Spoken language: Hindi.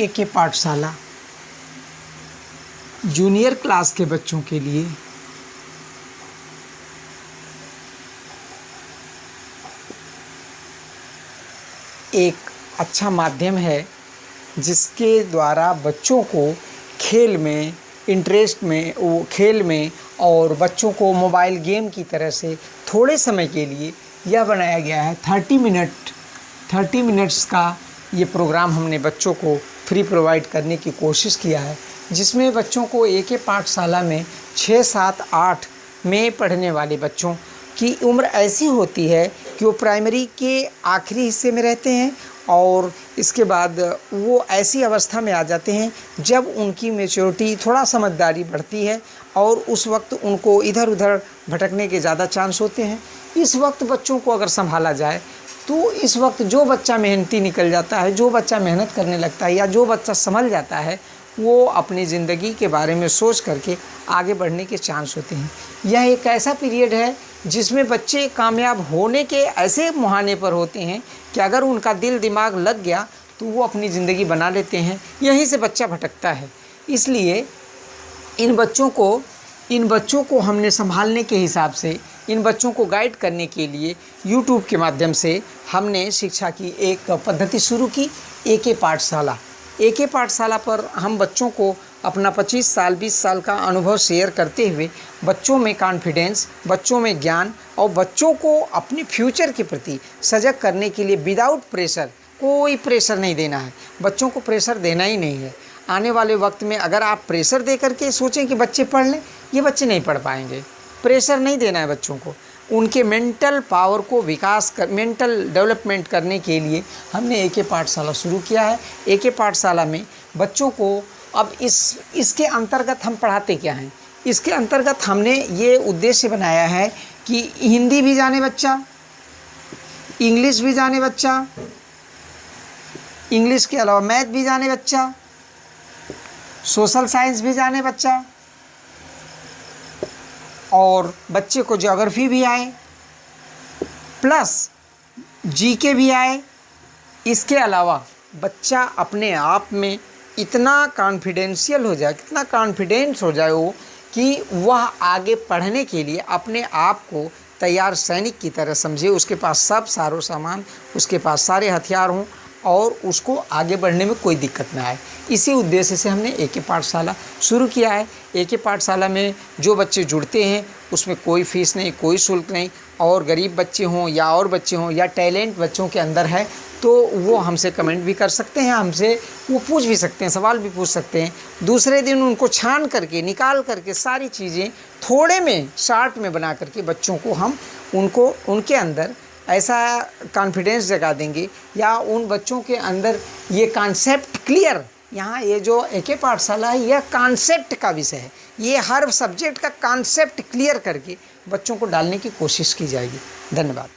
एके पाठशाला जूनियर क्लास के बच्चों के लिए एक अच्छा माध्यम है जिसके द्वारा बच्चों को खेल में इंटरेस्ट में वो खेल में और बच्चों को मोबाइल गेम की तरह से थोड़े समय के लिए यह बनाया गया है। 30 मिनट्स का ये प्रोग्राम हमने बच्चों को फ्री प्रोवाइड करने की कोशिश किया है, जिसमें बच्चों को एके पाठशाला में 6, 7, 8 में पढ़ने वाले बच्चों की उम्र ऐसी होती है कि वो प्राइमरी के आखिरी हिस्से में रहते हैं और इसके बाद वो ऐसी अवस्था में आ जाते हैं जब उनकी मैच्योरिटी थोड़ा समझदारी बढ़ती है और उस वक्त उनको इधर उधर भटकने के ज़्यादा चांस होते हैं। इस वक्त बच्चों को अगर संभाला जाए तो इस वक्त जो बच्चा मेहनती निकल जाता है, जो बच्चा मेहनत करने लगता है या जो बच्चा संभल जाता है, वो अपनी ज़िंदगी के बारे में सोच करके आगे बढ़ने के चांस होते हैं। यह एक ऐसा पीरियड है जिसमें बच्चे कामयाब होने के ऐसे मुहाने पर होते हैं कि अगर उनका दिल दिमाग लग गया तो वो अपनी ज़िंदगी बना लेते हैं। यहीं से बच्चा भटकता है। इसलिए इन बच्चों को हमने संभालने के हिसाब से, इन बच्चों को गाइड करने के लिए यूट्यूब के माध्यम से हमने शिक्षा की एक पद्धति शुरू की, एके पाठशाला। एके पाठशाला पर हम बच्चों को अपना 25 साल 20 साल का अनुभव शेयर करते हुए बच्चों में कॉन्फिडेंस, बच्चों में ज्ञान और बच्चों को अपने फ्यूचर के प्रति सजग करने के लिए विदाउट प्रेशर, कोई प्रेशर नहीं देना है। बच्चों को प्रेशर देना ही नहीं है। आने वाले वक्त में अगर आप प्रेशर दे करके सोचें कि बच्चे पढ़ लें, ये बच्चे नहीं पढ़ पाएंगे। प्रेशर नहीं देना है बच्चों को। उनके मेंटल पावर को मेंटल डेवलपमेंट करने के लिए हमने एके पाठशाला शुरू किया है। एके पाठशाला में बच्चों को अब इसके अंतर्गत हम पढ़ाते क्या हैं? इसके अंतर्गत हमने ये उद्देश्य बनाया है कि हिंदी भी जाने बच्चा, इंग्लिश भी जाने बच्चा, इंग्लिश के अलावा मैथ भी जाने बच्चा, सोशल साइंस भी जाने बच्चा और बच्चे को ज्योग्राफी भी आए प्लस जीके भी आए। इसके अलावा बच्चा अपने आप में इतना कॉन्फिडेंशियल हो जाए, कितना कॉन्फिडेंस हो जाए वो कि वह आगे पढ़ने के लिए अपने आप को तैयार सैनिक की तरह समझे। उसके पास सब सारो सामान, उसके पास सारे हथियार हों और उसको आगे बढ़ने में कोई दिक्कत ना आए। इसी उद्देश्य से हमने एके पाठशाला शुरू किया है। एके पाठशाला में जो बच्चे जुड़ते हैं उसमें कोई फ़ीस नहीं, कोई शुल्क नहीं, और गरीब बच्चे हों या और बच्चे हों या टैलेंट बच्चों के अंदर है तो वो हमसे कमेंट भी कर सकते हैं, हमसे वो पूछ भी सकते हैं, सवाल भी पूछ सकते हैं। दूसरे दिन उनको छान करके निकाल करके सारी चीज़ें थोड़े में शार्ट में बना करके बच्चों को हम उनके अंदर ऐसा कॉन्फिडेंस जगा देंगे या उन बच्चों के अंदर ये कॉन्सेप्ट क्लियर, यहाँ ये जो एके पाठशाला है यह कॉन्सेप्ट का विषय है। ये हर सब्जेक्ट का कॉन्सेप्ट क्लियर करके बच्चों को डालने की कोशिश की जाएगी। धन्यवाद।